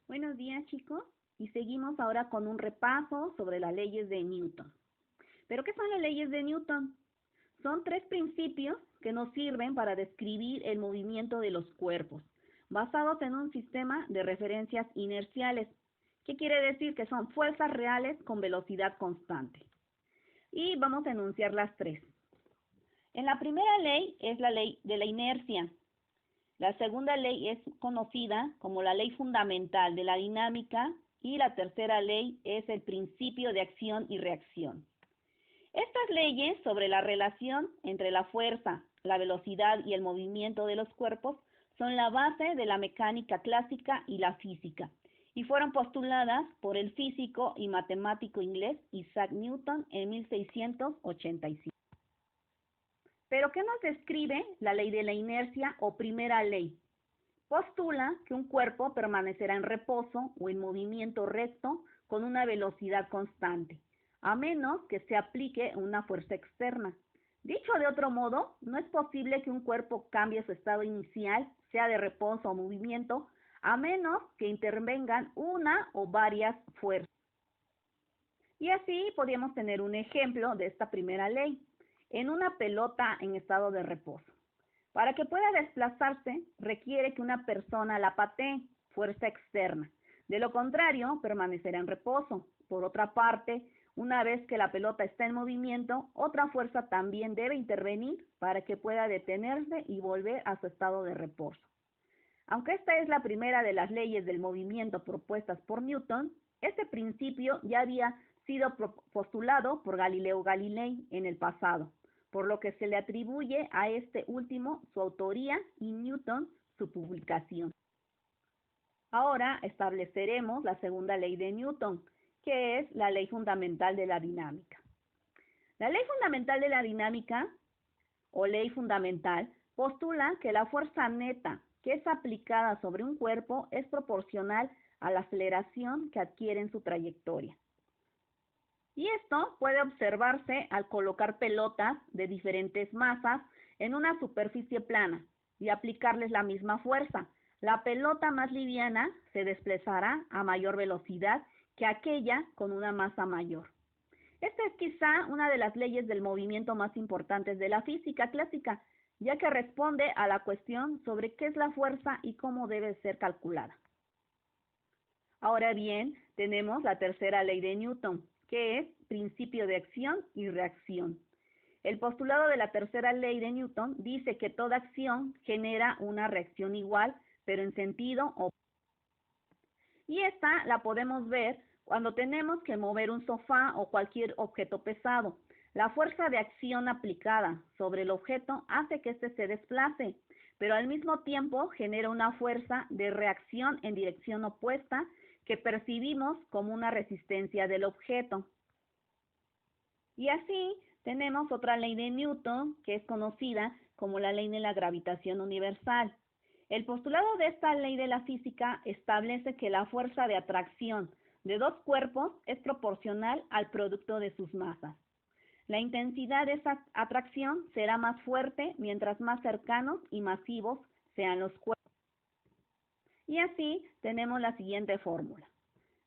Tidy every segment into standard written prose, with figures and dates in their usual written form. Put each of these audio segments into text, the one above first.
Buenos días, chicos, y seguimos ahora con un repaso sobre las leyes de Newton. ¿Pero qué son las leyes de Newton? Son tres principios que nos sirven para describir el movimiento de los cuerpos, basados en un sistema de referencias inerciales. ¿Qué quiere decir? Que son fuerzas reales con velocidad constante. Y vamos a enunciar las tres. En la primera ley es la ley de la inercia. La segunda ley es conocida como la ley fundamental de la dinámica y la tercera ley es el principio de acción y reacción. Estas leyes sobre la relación entre la fuerza, la velocidad y el movimiento de los cuerpos son la base de la mecánica clásica y la física, y fueron postuladas por el físico y matemático inglés Isaac Newton en 1685. ¿Pero qué nos describe la ley de la inercia o primera ley? Postula que un cuerpo permanecerá en reposo o en movimiento recto con una velocidad constante, a menos que se aplique una fuerza externa. Dicho de otro modo, no es posible que un cuerpo cambie su estado inicial, sea de reposo o movimiento, a menos que intervengan una o varias fuerzas. Y así podríamos tener un ejemplo de esta primera ley en una pelota en estado de reposo. Para que pueda desplazarse, requiere que una persona la patee, fuerza externa. De lo contrario, permanecerá en reposo. Por otra parte, una vez que la pelota está en movimiento, otra fuerza también debe intervenir para que pueda detenerse y volver a su estado de reposo. Aunque esta es la primera de las leyes del movimiento propuestas por Newton, este principio ya había sido postulado por Galileo Galilei en el pasado, por lo que se le atribuye a este último su autoría y Newton su publicación. Ahora estableceremos la segunda ley de Newton, que es la ley fundamental de la dinámica. La ley fundamental de la dinámica, o ley fundamental, postula que la fuerza neta que es aplicada sobre un cuerpo es proporcional a la aceleración que adquiere en su trayectoria. Y esto puede observarse al colocar pelotas de diferentes masas en una superficie plana y aplicarles la misma fuerza. La pelota más liviana se desplazará a mayor velocidad que aquella con una masa mayor. Esta es quizá una de las leyes del movimiento más importantes de la física clásica, ya que responde a la cuestión sobre qué es la fuerza y cómo debe ser calculada. Ahora bien, tenemos la tercera ley de Newton, que es principio de acción y reacción. El postulado de la tercera ley de Newton dice que toda acción genera una reacción igual, pero en sentido opuesto. Y esta la podemos ver cuando tenemos que mover un sofá o cualquier objeto pesado. La fuerza de acción aplicada sobre el objeto hace que éste se desplace, pero al mismo tiempo genera una fuerza de reacción en dirección opuesta que percibimos como una resistencia del objeto. Y así tenemos otra ley de Newton, que es conocida como la ley de la gravitación universal. El postulado de esta ley de la física establece que la fuerza de atracción de dos cuerpos es proporcional al producto de sus masas. La intensidad de esa atracción será más fuerte mientras más cercanos y masivos sean los cuerpos. Y así tenemos la siguiente fórmula.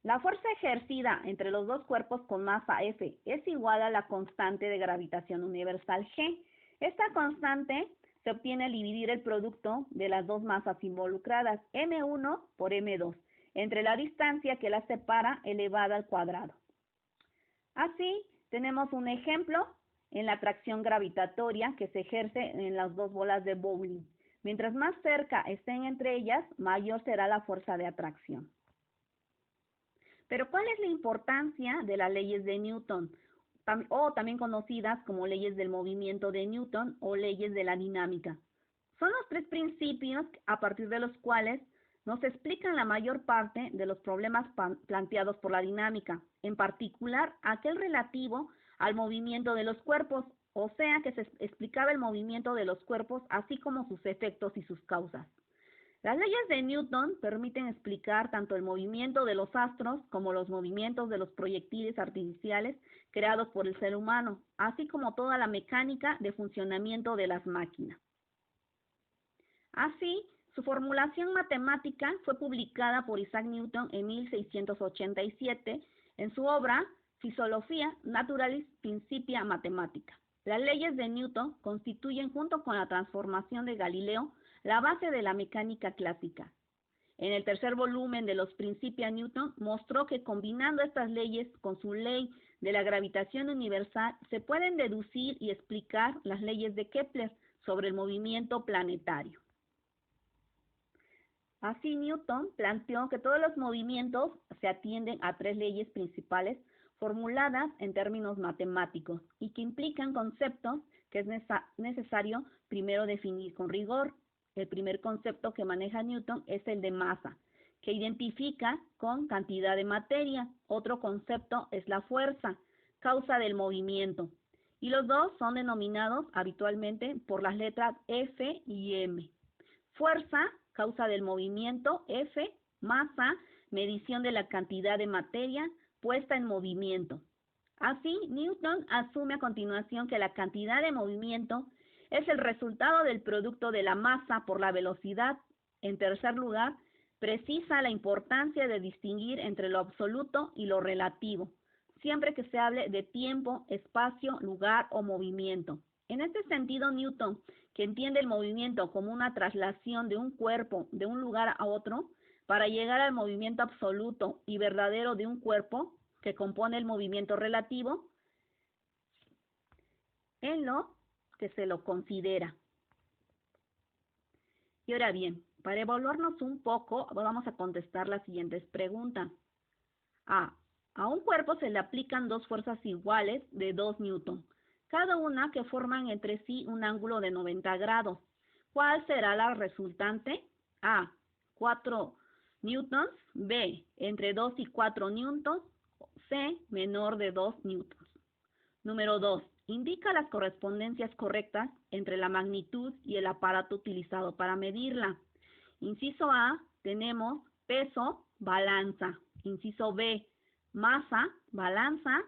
La fuerza ejercida entre los dos cuerpos con masa F es igual a la constante de gravitación universal G. Esta constante se obtiene al dividir el producto de las dos masas involucradas, m1 por m2, entre la distancia que las separa elevada al cuadrado. Así, tenemos un ejemplo en la atracción gravitatoria que se ejerce en las dos bolas de bowling. Mientras más cerca estén entre ellas, mayor será la fuerza de atracción. Pero ¿cuál es la importancia de las leyes de Newton, o también conocidas como leyes del movimiento de Newton o leyes de la dinámica? Son los tres principios a partir de los cuales nos explican la mayor parte de los problemas planteados por la dinámica, en particular aquel relativo al movimiento de los cuerpos, o sea que se explicaba el movimiento de los cuerpos así como sus efectos y sus causas. Las leyes de Newton permiten explicar tanto el movimiento de los astros como los movimientos de los proyectiles artificiales creados por el ser humano, así como toda la mecánica de funcionamiento de las máquinas. Así, Su formulación matemática fue publicada por Isaac Newton en 1687 en su obra Physiologia Naturalis Principia Mathematica. Las leyes de Newton constituyen, junto con la transformación de Galileo, la base de la mecánica clásica. En el tercer volumen de los Principia, Newton mostró que combinando estas leyes con su ley de la gravitación universal se pueden deducir y explicar las leyes de Kepler sobre el movimiento planetario. Así, Newton planteó que todos los movimientos se atienden a tres leyes principales formuladas en términos matemáticos y que implican conceptos que es necesario primero definir con rigor. El primer concepto que maneja Newton es el de masa, que identifica con cantidad de materia. Otro concepto es la fuerza, causa del movimiento. Y los dos son denominados habitualmente por las letras F y M. Fuerza, causa del movimiento; F, masa, medición de la cantidad de materia puesta en movimiento. Así, Newton asume a continuación que la cantidad de movimiento es el resultado del producto de la masa por la velocidad. En tercer lugar, precisa la importancia de distinguir entre lo absoluto y lo relativo, siempre que se hable de tiempo, espacio, lugar o movimiento. En este sentido, Newton, que entiende el movimiento como una traslación de un cuerpo de un lugar a otro, para llegar al movimiento absoluto y verdadero de un cuerpo, que compone el movimiento relativo, en lo que se lo considera. Y ahora bien, para evaluarnos un poco, vamos a contestar las siguientes preguntas. A un cuerpo se le aplican dos fuerzas iguales de 2 newton, cada una que forman entre sí un ángulo de 90 grados. ¿Cuál será la resultante? A, 4 newtons, B, entre 2 y 4 newtons, C, menor de 2 newtons. Número 2. Indica las correspondencias correctas entre la magnitud y el aparato utilizado para medirla. Inciso A, tenemos peso, balanza. Inciso B, masa, balanza.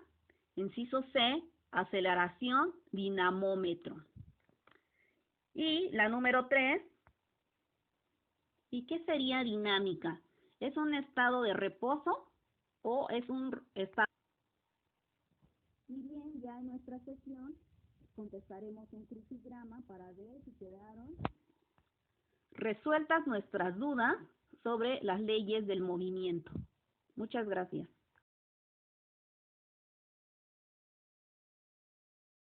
Inciso C, aceleración, dinamómetro. Y la número 3, ¿y qué sería dinámica? ¿Es un estado de reposo o es un estado? Y bien, ya en nuestra sesión contestaremos un crucigrama para ver si quedaron resueltas nuestras dudas sobre las leyes del movimiento. Muchas gracias.